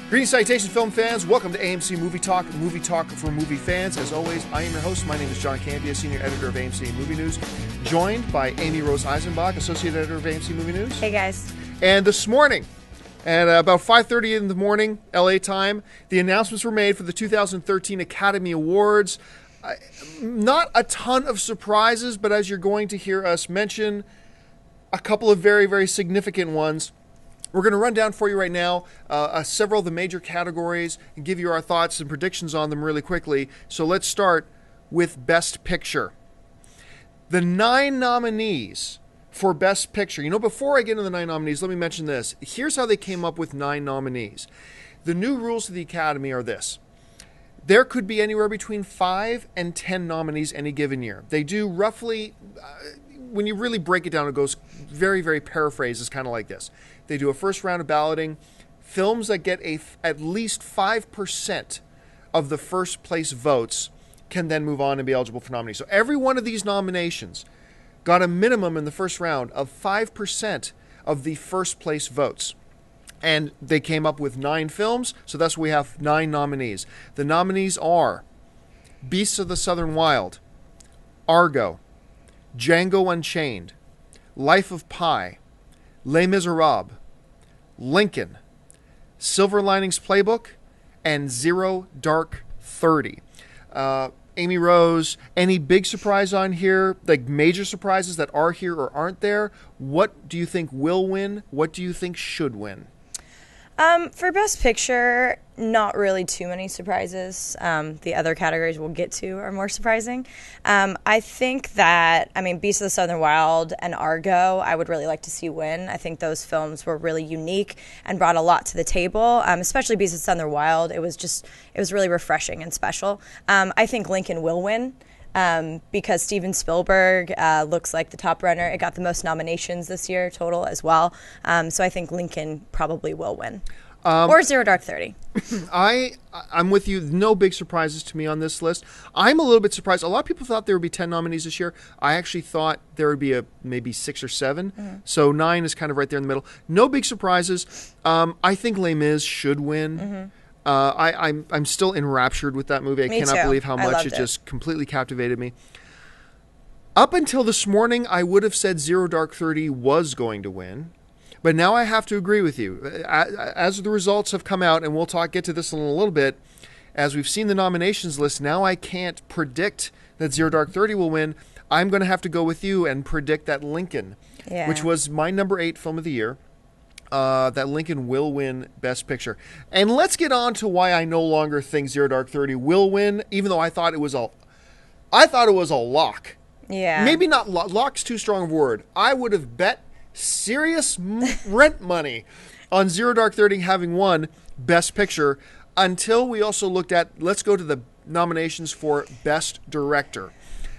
Greetings, salutations, film fans. Welcome to AMC Movie Talk for movie fans. As always, I am your host. My name is John Candia, Senior Editor of AMC Movie News, joined by Amy Rose Eisenbach, Associate Editor of AMC Movie News. Hey, guys. And this morning, at about 5:30 in the morning, LA time, the announcements were made for the 2013 Academy Awards. Not a ton of surprises, but as you're going to hear us mention, a couple of very, very significant ones. We're going to run down for you right now several of the major categories and give you our thoughts and predictions on them really quickly. So let's start with Best Picture. The 9 nominees for Best Picture. You know, before I get into the 9 nominees, let me mention this. Here's how they came up with 9 nominees. The new rules of the Academy are this. There could be anywhere between 5 and 10 nominees any given year. They do roughly, when you really break it down, it goes very, very paraphrased. It's kind of like this. They do a first round of balloting. Films that get at least 5% of the first place votes can then move on and be eligible for nominees. So every one of these nominations got a minimum in the first round of 5% of the first place votes. And they came up with 9 films, so thus we have 9 nominees. The nominees are Beasts of the Southern Wild, Argo, Django Unchained, Life of Pi, Les Miserables, Lincoln, Silver Linings Playbook, and Zero Dark 30. Amy Rose, any big surprise on here, like major surprises that are here or aren't there? What do you think will win? What do you think should win? For Best Picture, not really too many surprises. The other categories we'll get to are more surprising. I think that, Beasts of the Southern Wild and Argo, I would really like to see win. I think those films were really unique and brought a lot to the table, especially Beasts of the Southern Wild. It was really refreshing and special. I think Lincoln will win. Because Steven Spielberg looks like the top runner. It got the most nominations this year total as well. So I think Lincoln probably will win. Or Zero Dark 30. I'm with you. No big surprises to me on this list. I'm a little bit surprised. A lot of people thought there would be 10 nominees this year. I actually thought there would be maybe 6 or 7. Mm-hmm. So 9 is kind of right there in the middle. No big surprises. I think Les Mis should win. Mm-hmm. I'm still enraptured with that movie. I cannot believe how much it just completely captivated me. Up until this morning, I would have said Zero Dark 30 was going to win. But now I have to agree with you. As the results have come out, and we'll get to this in a little bit, as we've seen the nominations list, now I can't predict that Zero Dark 30 will win. I'm going to have to go with you and predict that Lincoln, which was my number 8 film of the year. That Lincoln will win Best Picture. And let's get on to why I no longer think Zero Dark 30 will win, even though I thought it was a lock. Yeah. Maybe not lock's too strong a word. I would have bet serious rent money on Zero Dark 30 having won Best Picture until we also looked at, let's go to the nominations for Best Director.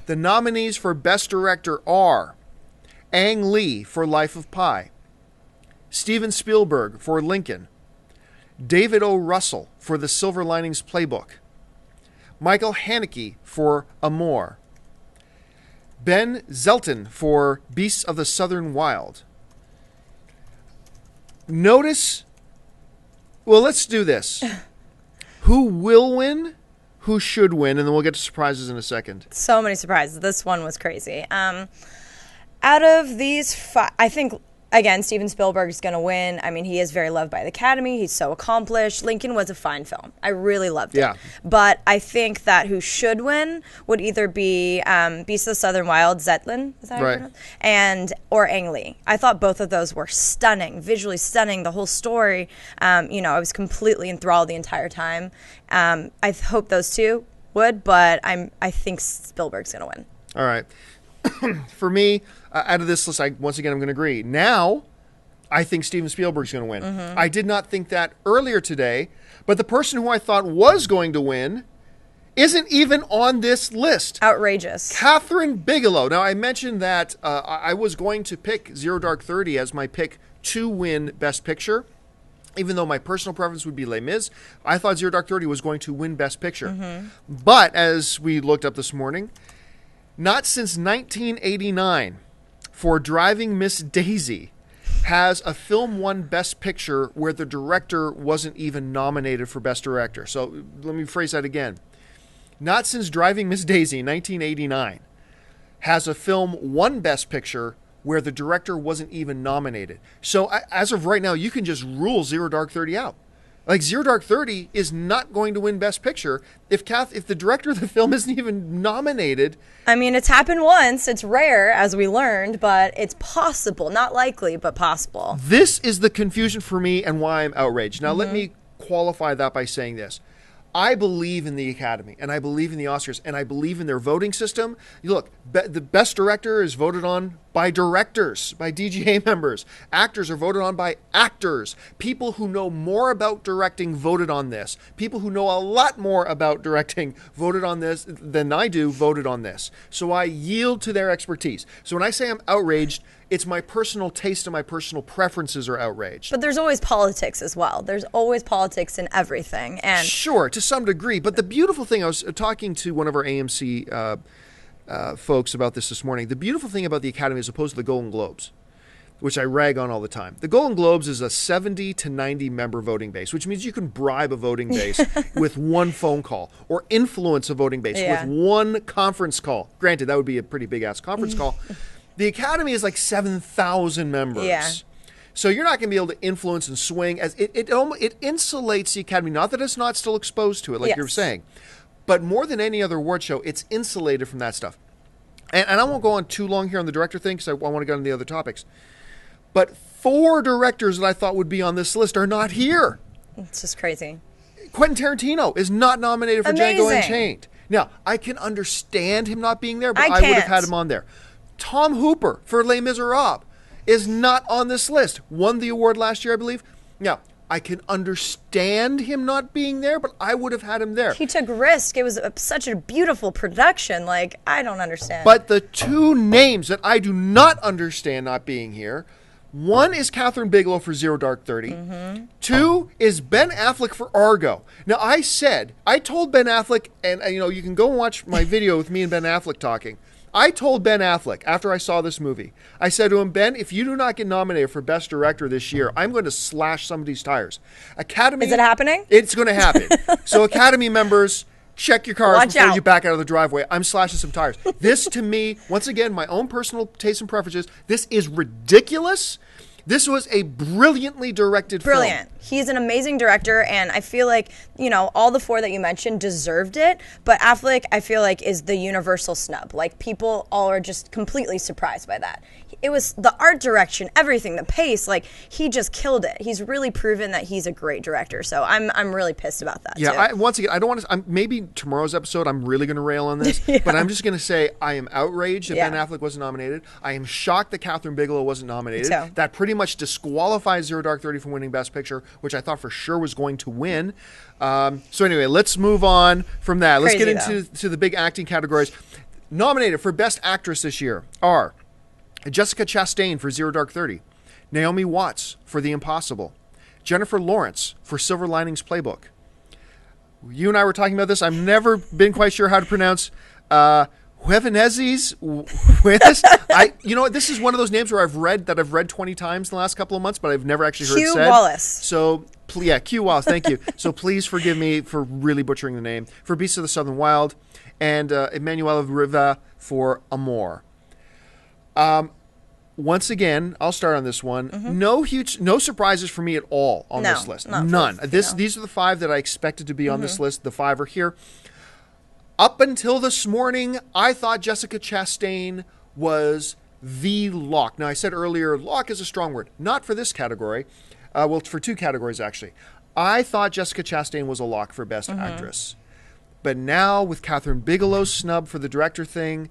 The nominees for Best Director are Ang Lee for Life of Pi, Steven Spielberg for Lincoln, David O. Russell for The Silver Linings Playbook, Michael Haneke for Amour, Ben Zelton for Beasts of the Southern Wild. Let's do this. Who will win? Who should win? And then we'll get to surprises in a second. So many surprises. This one was crazy. Out of these 5, I think, again, Steven Spielberg is going to win. He is very loved by the Academy. He's so accomplished. Lincoln was a fine film. I really loved it. Yeah. But I think that who should win would either be Beasts of the Southern Wild, Zetlin, is that how you pronounce it? Or Ang Lee. I thought both of those were stunning, visually stunning. The whole story, I was completely enthralled the entire time. I hope those two would, but I think Spielberg's going to win. All right. For me, out of this list, I'm going to agree. Now, I think Steven Spielberg's going to win. Mm-hmm. I did not think that earlier today, but the person who I thought was going to win isn't even on this list. Outrageous. Kathryn Bigelow. Now, I mentioned that I was going to pick Zero Dark 30 as my pick to win Best Picture. Even though my personal preference would be Les Mis, I thought Zero Dark 30 was going to win Best Picture. Mm-hmm. But as we looked up this morning, not since 1989 for Driving Miss Daisy has a film won Best Picture where the director wasn't even nominated for Best Director. So let me phrase that again. Not since Driving Miss Daisy in 1989 has a film won Best Picture where the director wasn't even nominated. So as of right now, you can just rule Zero Dark 30 out. Like, Zero Dark 30 is not going to win Best Picture if the director of the film isn't even nominated. I mean, it's happened once. It's rare, as we learned, but it's possible. Not likely, but possible. This is the confusion for me and why I'm outraged. Now, let me qualify that by saying this. I believe in the Academy, and I believe in the Oscars, and I believe in their voting system. Look, the best director is voted on by directors, by DGA members. Actors are voted on by actors. People who know more about directing voted on this. People who know a lot more about directing voted on this than I do voted on this. So I yield to their expertise. So when I say I'm outraged, it's my personal taste and my personal preferences are outraged. But there's always politics as well. There's always politics in everything. And sure, to some degree. But the beautiful thing, I was talking to one of our AMC folks about this morning. The beautiful thing about the Academy as opposed to the Golden Globes, which I rag on all the time. The Golden Globes is a 70 to 90 member voting base, which means you can bribe a voting base with one phone call or influence a voting base with one conference call. Granted, that would be a pretty big-ass conference call. The Academy is like 7,000 members. Yeah. So you're not going to be able to influence and swing. As it insulates the Academy. Not that it's not still exposed to it, like you're saying. But more than any other award show, it's insulated from that stuff. And I won't go on too long here on the director thing because I want to get on the other topics. But 4 directors that I thought would be on this list are not here. It's just crazy. Quentin Tarantino is not nominated for Amazing. Django Unchained. Now, I can understand him not being there, but I would have had him on there. Tom Hooper for Les Miserables is not on this list. Won the award last year, I believe. Now, I can understand him not being there, but I would have had him there. He took risk. It was such a beautiful production. Like, I don't understand. But the 2 names that I do not understand not being here, one is Kathryn Bigelow for Zero Dark 30. 2 is Ben Affleck for Argo. Now, I told Ben Affleck, and you can go and watch my video with me and Ben Affleck talking. I told Ben Affleck after I saw this movie, I said to him, Ben, if you do not get nominated for Best Director this year, I'm going to slash somebody's tires. Academy. Is it happening? It's going to happen. So Academy members, check your cars Watch before out. you back out of the driveway. I'm slashing some tires. This, to me, once again, my own personal taste and preferences, this is ridiculous. This was a brilliantly directed film. Brilliant. He's an amazing director, and I feel like, all the 4 that you mentioned deserved it, but Affleck, I feel like, is the universal snub. Like, people all are just completely surprised by that. It was the art direction, everything, the pace, like, he just killed it. He's really proven that he's a great director, so I'm really pissed about that, too. Once again, I don't want to, maybe tomorrow's episode, I'm really going to rail on this, but I'm just going to say I am outraged that Ben Affleck wasn't nominated. I am shocked that Kathryn Bigelow wasn't nominated. That pretty much disqualifies Zero Dark 30 from winning Best Picture, which I thought for sure was going to win. So anyway, let's move on from that. Let's get into the big acting categories. Nominated for Best Actress this year are Jessica Chastain for Zero Dark 30, Naomi Watts for The Impossible, Jennifer Lawrence for Silver Linings Playbook. You and I were talking about this. I've never been quite sure how to pronounce Huevenezes. This is one of those names where I've read 20 times in the last couple of months, but I've never actually heard Q said. Wallace. So, Q Wallace, thank you. So please forgive me for really butchering the name. For Beasts of the Southern Wild, and Emmanuelle Riva for Amour. Once again, I'll start on this one. No surprises for me at all on this list. None. These are the 5 that I expected to be on this list. The 5 are here. Up until this morning, I thought Jessica Chastain was the lock. Now, I said earlier, lock is a strong word. Not for this category. For 2 categories, actually. I thought Jessica Chastain was a lock for Best Actress. But now, with Kathryn Bigelow's snub for the director thing,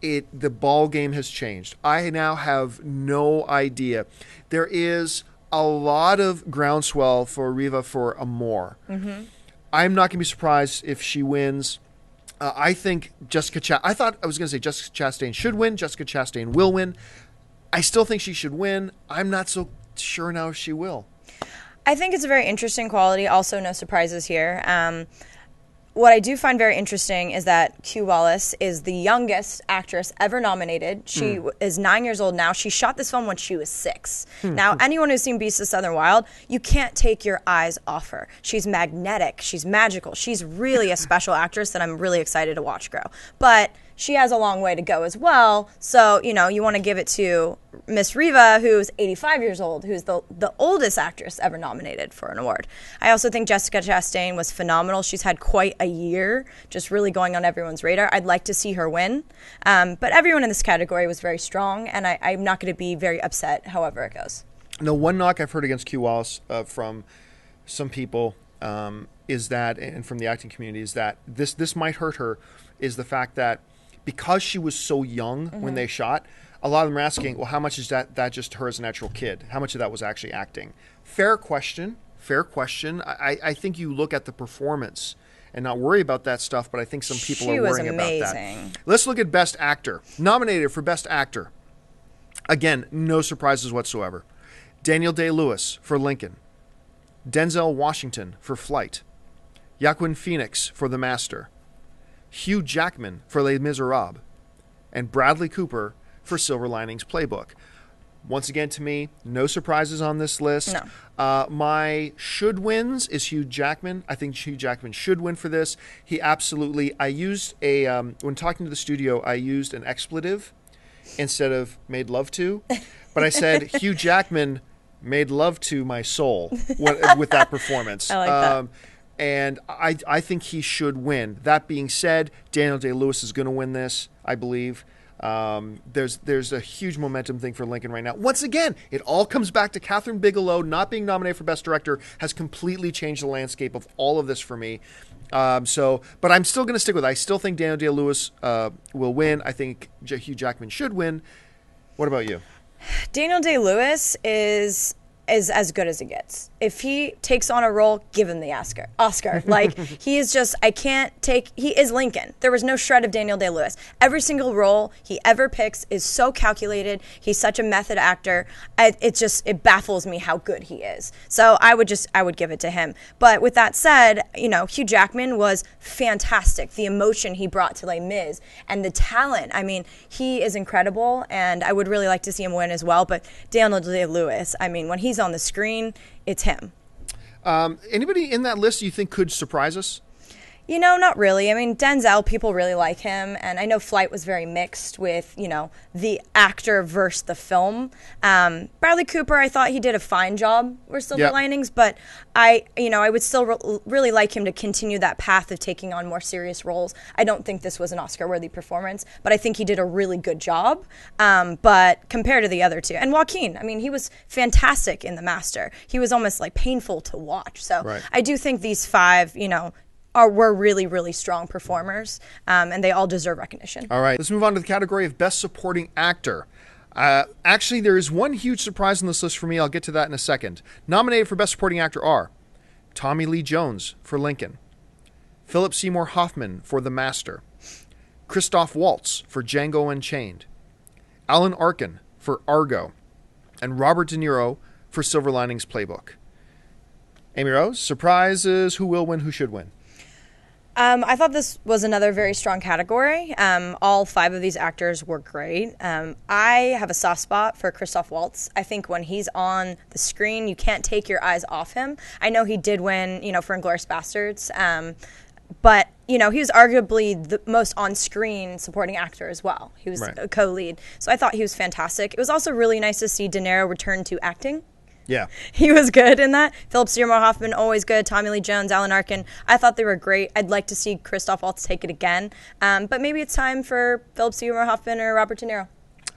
the ball game has changed. I now have no idea. There is a lot of groundswell for Riva for Amour. I'm not going to be surprised if she wins. I think Jessica Chastain should win. Jessica Chastain will win. I still think she should win. I'm not so sure now if she will. I think it's a very interesting quality. Also, no surprises here. what I do find very interesting is that Q Wallace is the youngest actress ever nominated. She is 9 years old now. She shot this film when she was 6. Now, anyone who's seen Beasts of Southern Wild, you can't take your eyes off her. She's magnetic. She's magical. She's really a special actress that I'm really excited to watch grow. But she has a long way to go as well. So, you know, you want to give it to Miss Riva, who's 85 years old, who's the oldest actress ever nominated for an award. I also think Jessica Chastain was phenomenal. She's had quite a year, just really going on everyone's radar. I'd like to see her win. But everyone in this category was very strong, and I'm not going to be very upset however it goes. No, one knock I've heard against Q Wallace from some people is that, and from the acting community, is that this might hurt her, is the fact that because she was so young when they shot, a lot of them are asking, well, how much is that just her as a natural kid? How much of that was actually acting? Fair question. I think you look at the performance and not worry about that stuff, but I think some people are worrying about that. Let's look at Best Actor. Nominated for Best Actor. Again, no surprises whatsoever. Daniel Day-Lewis for Lincoln. Denzel Washington for Flight. Joaquin Phoenix for The Master. Hugh Jackman for Les Miserables, and Bradley Cooper for Silver Linings Playbook. Once again, to me, no surprises on this list. No. My should wins is Hugh Jackman. I think Hugh Jackman should win for this. He absolutely, I used when talking to the studio, I used an expletive instead of made love to, but I said Hugh Jackman made love to my soul with that performance. I like that. And I think he should win. That being said, Daniel Day-Lewis is going to win this, I believe. There's a huge momentum thing for Lincoln right now. Once again, it all comes back to Kathryn Bigelow not being nominated for Best Director has completely changed the landscape of all of this for me. But I'm still going to stick with it. I still think Daniel Day-Lewis will win. I think Hugh Jackman should win. What about you? Daniel Day-Lewis is as good as it gets. If he takes on a role, give him the Oscar. Like, he is just, he is Lincoln. There was no shred of Daniel Day-Lewis. Every single role he ever picks is so calculated. He's such a method actor. It baffles me how good he is. So I would give it to him. But with that said, you know, Hugh Jackman was fantastic. The emotion he brought to Les Mis and the talent. I mean, he is incredible, and I would really like to see him win as well. But Daniel Day-Lewis, I mean, when he's on the screen, it's him. Anybody in that list you think could surprise us? You know, not really. I mean, Denzel, people really like him, and I know Flight was very mixed with, you know, the actor versus the film. Bradley Cooper, I thought he did a fine job with Silver Linings, but I would still really like him to continue that path of taking on more serious roles. I don't think this was an Oscar-worthy performance, but I think he did a really good job. But compared to the other two, and Joaquin, I mean, he was fantastic in The Master. He was almost like painful to watch. So I do think these five, you know, were really, really strong performers, and they all deserve recognition. All right, let's move on to the category of Best Supporting Actor. Actually, there is one huge surprise on this list for me. I'll get to that in a second. Nominated for Best Supporting Actor are Tommy Lee Jones for Lincoln, Philip Seymour Hoffman for The Master, Christoph Waltz for Django Unchained, Alan Arkin for Argo, and Robert De Niro for Silver Linings Playbook. Amy Rose, surprises, who will win, who should win? I thought this was another very strong category. All five of these actors were great. I have a soft spot for Christoph Waltz. I think when he's on the screen, you can't take your eyes off him. I know he did win, you know, for Inglourious Basterds, but you know, he was arguably the most on-screen supporting actor as well. He was a co-lead, so I thought he was fantastic. It was also really nice to see De Niro return to acting. Yeah. He was good in that. Philip Seymour Hoffman, always good. Tommy Lee Jones, Alan Arkin. I thought they were great. I'd like to see Christoph Waltz take it again. But maybe it's time for Philip Seymour Hoffman or Robert De Niro.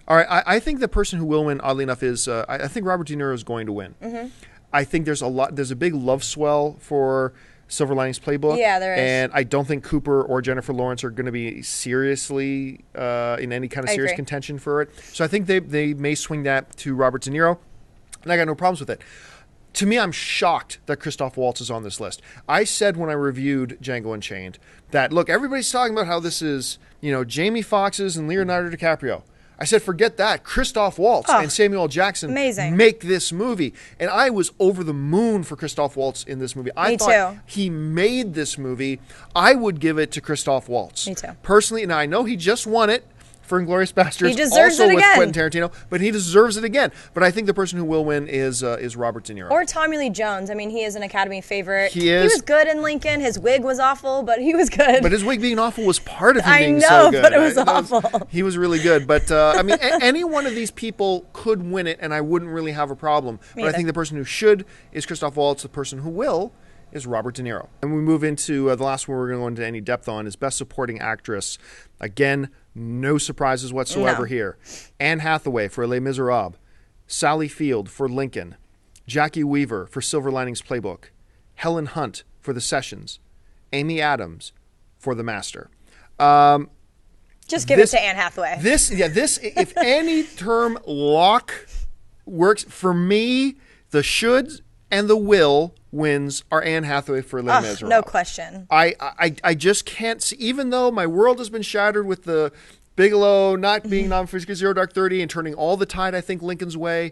All right. I think the person who will win, oddly enough, is I think Robert De Niro is going to win. Mm-hmm. I think there's a big love swell for Silver Linings Playbook. Yeah, there is. And I don't think Cooper or Jennifer Lawrence are going to be seriously in any kind of serious contention for it. So I think they may swing that to Robert De Niro. And I got no problems with it. To me, I'm shocked that Christoph Waltz is on this list. I said when I reviewed Django Unchained that, look, everybody's talking about how this is, you know, Jamie Foxx's and Leonardo DiCaprio. I said, forget that. Christoph Waltz and Samuel L. Jackson make this movie. And I was over the moon for Christoph Waltz in this movie. I thought he made this movie. I would give it to Christoph Waltz. Me too. Personally, and I know he just won it for Inglourious Basterds. He deserves it again. Also with Quentin Tarantino, but he deserves it again. But I think the person who will win is Robert De Niro. Or Tommy Lee Jones. I mean, he is an Academy favorite. He is. He was good in Lincoln. His wig was awful, but he was good. But his wig being awful was part of him being so good. I know, but it was awful. He was really good. But, I mean, any one of these people could win it, and I wouldn't really have a problem. But I think the person who should is Christoph Waltz. The person who will is Robert De Niro. And we move into the last one we're going to go into any depth on is Best Supporting Actress. Again, no surprises whatsoever here. Anne Hathaway for Les Miserables, Sally Field for Lincoln, Jackie Weaver for Silver Linings Playbook, Helen Hunt for The Sessions, Amy Adams for The Master. Just give it to Anne Hathaway. This, if any term lock works, for me, the shoulds and the will wins are Anne Hathaway for Les Miserables. No question. I just can't see, even though my world has been shattered with the Bigelow not being nominated for Zero Dark 30 and turning all the tide, I think, Lincoln's way.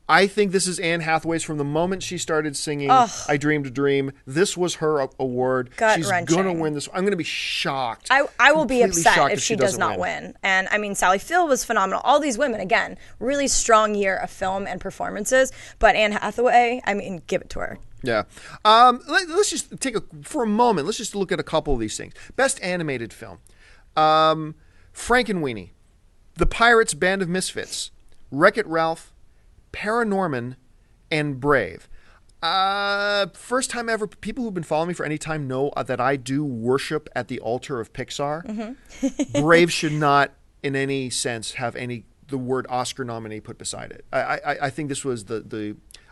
I think this is Anne Hathaway's from the moment she started singing I Dreamed a Dream. This was her award. She's going to win this. I'm going to be shocked. I will be upset if she does not win. And I mean, Sally Field was phenomenal. All these women, again, really strong year of film and performances. But Anne Hathaway, I mean, give it to her. Yeah. Let's just take for a moment, let's just look at a couple of these things. Best animated film. Frankenweenie, The Pirates Band of Misfits, Wreck-It Ralph, Paranorman, and Brave. First time ever, people who've been following me for any time know that I do worship at the altar of Pixar. Mm-hmm. Brave should not, in any sense, have the word Oscar nominee put beside it. I think this was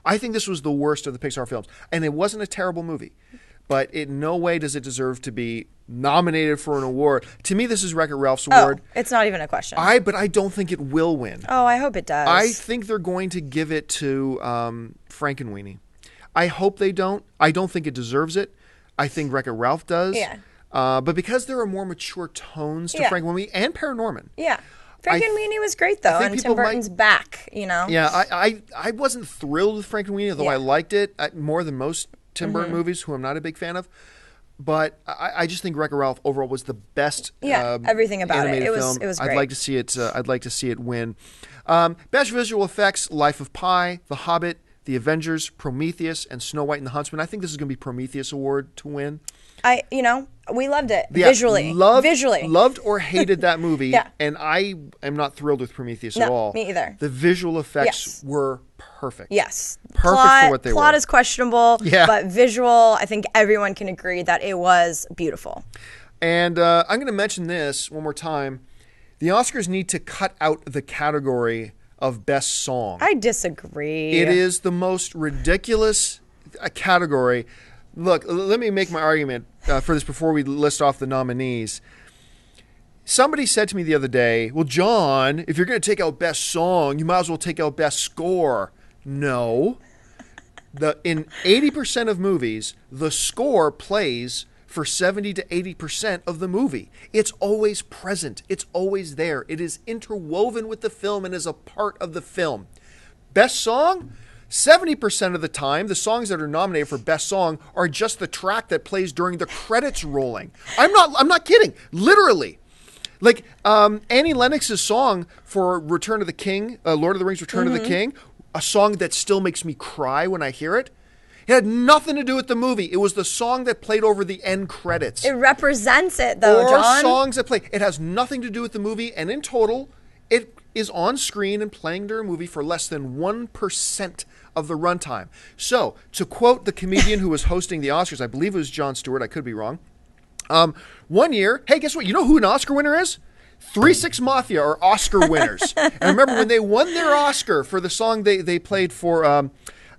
I think this was the worst of the Pixar films. And it wasn't a terrible movie. But in no way does it deserve to be nominated for an award. To me, this is Wreck-It Ralph's award. It's not even a question. But I don't think it will win. Oh, I hope it does. I think they're going to give it to Frankenweenie. I hope they don't. I don't think it deserves it. I think Wreck-It Ralph does. Yeah. But because there are more mature tones to Frankenweenie and Paranorman. Yeah. Frankenweenie was great, though, and Tim Burton's back, you know? Yeah, I wasn't thrilled with Frankenweenie, although I liked it more than most Tim Burton movies, who I'm not a big fan of. But I just think Wreck-It Ralph overall was the best everything about it. It was great. I'd like to see it I'd like to see it win. Best visual effects, Life of Pi, The Hobbit, The Avengers, Prometheus, and Snow White and the Huntsman. I think this is going to be Prometheus award to win. We loved it visually. Loved or hated that movie. And I am not thrilled with Prometheus at all. Me either. The visual effects were perfect. Yes. Perfect for what they were. Plot is questionable, but visual, I think everyone can agree that it was beautiful. And I'm going to mention this one more time. The Oscars need to cut out the category of best song. I disagree. It is the most ridiculous category. Look, let me make my argument for this before we list off the nominees. Somebody said to me the other day, well, John, if you're going to take out best song, you might as well take out best score. No. In 80% of movies, the score plays for 70 to 80% of the movie. It's always present. It's always there. It is interwoven with the film and is a part of the film. Best song? 70% of the time, the songs that are nominated for Best Song are just the track that plays during the credits rolling. I'm not kidding. Literally. Like Annie Lennox's song for Return of the King, Lord of the Rings Return of the King, a song that still makes me cry when I hear it. It had nothing to do with the movie. It was the song that played over the end credits. It represents it, though, John. Or songs that play. It has nothing to do with the movie, and in total, it is on screen and playing during a movie for less than 1% of the runtime. So, to quote the comedian who was hosting the Oscars, I believe it was Jon Stewart, I could be wrong. One year, hey, guess what? You know who an Oscar winner is? 3 6 Mafia are Oscar winners. And remember, when they won their Oscar for the song they played for,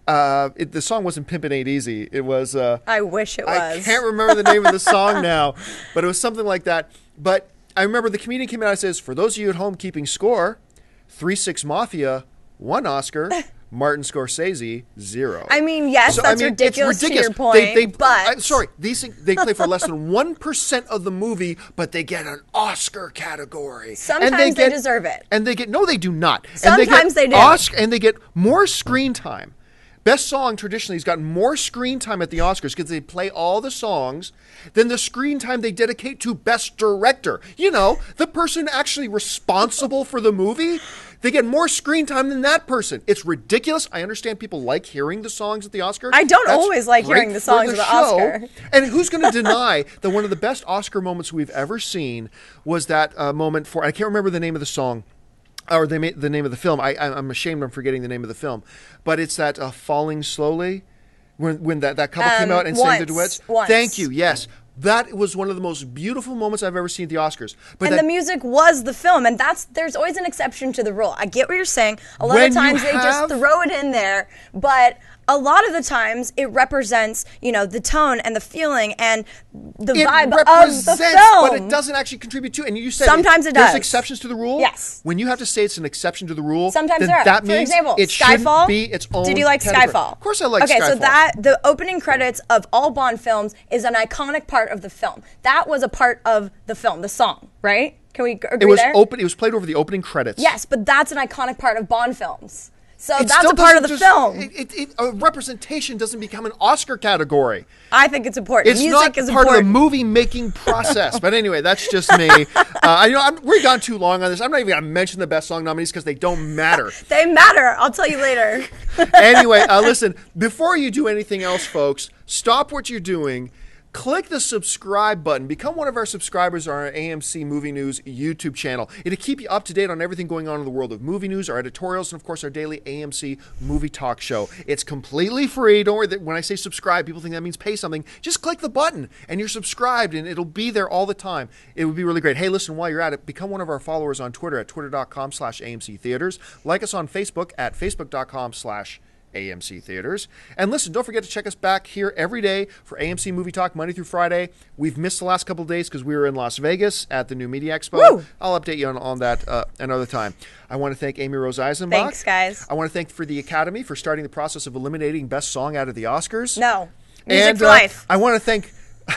the song wasn't Pimpin' Ain't Easy. It was... I wish it was. I can't remember the name of the song now, but it was something like that. But I remember the comedian came out and says, for those of you at home keeping score, 3 6 Mafia won Oscar, Martin Scorsese, 0. I mean, yes, So, that's ridiculous to your point, but... sorry, these things, they play for less than 1% of the movie, but they get an Oscar category. Sometimes they deserve it. And they get, no, they do not. Sometimes they do. And they get more screen time. Best Song traditionally has gotten more screen time at the Oscars because they play all the songs than the screen time they dedicate to Best Director. You know, the person actually responsible for the movie. They get more screen time than that person. It's ridiculous. I understand people like hearing the songs at the Oscar. I don't always like hearing the songs at the Oscar. And who's going to deny that one of the best Oscar moments we've ever seen was that moment for, I can't remember the name of the song, or the name of the film. I'm ashamed I'm forgetting the name of the film. But it's that Falling Slowly, when that couple came out and sang the duets. Once. Thank you, yes. That was one of the most beautiful moments I've ever seen at the Oscars. But the music was the film, and there's always an exception to the rule. I get what you're saying. A lot of times they just throw it in there, but a lot of the times it represents, the tone and the feeling and the vibe of the film. But it doesn't actually contribute to it. And you said sometimes it does. There's exceptions to the rule? Yes. When you have to say it's an exception to the rule, sometimes then there are. that For means example, it Skyfall. Shouldn't be its own Did you like category. Skyfall? Of course I like Skyfall. Okay, so the opening credits of all Bond films is an iconic part of the film. That was a part of the film, the song, right? Can we agree there? It was played over the opening credits. Yes, but that's an iconic part of Bond films. So that's a part of the film. A representation doesn't become an Oscar category. I think it's important. Music is part of the movie-making process. But anyway, that's just me. We've gone too long on this. I'm not even going to mention the Best Song nominees because they don't matter. They matter. I'll tell you later. Anyway, listen, before you do anything else, folks, stop what you're doing. Click the subscribe button. Become one of our subscribers on our AMC Movie News YouTube channel. It'll keep you up to date on everything going on in the world of movie news, our editorials, and of course our daily AMC movie talk show. It's completely free. Don't worry that when I say subscribe, people think that means pay something. Just click the button and you're subscribed and it'll be there all the time. It would be really great. Hey, listen, while you're at it, become one of our followers on Twitter at twitter.com/AMC Theaters. Like us on Facebook at facebook.com/AMC Theaters. And listen, don't forget to check us back here every day for AMC Movie Talk Monday through Friday. We've missed the last couple of days because we were in Las Vegas at the new Media Expo. Woo! I'll update you on that another time. I want to thank Amy Rose Eisenbach. Thanks, guys. I want to thank for the Academy for starting the process of eliminating Best Song out of the Oscars. No. Music for life. I want to thank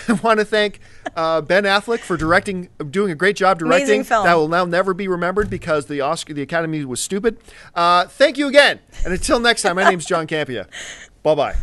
Ben Affleck for doing a great job directing. Amazing film. That will now never be remembered because the Academy was stupid. Thank you again. And until next time, my name's John Campia. Bye-bye.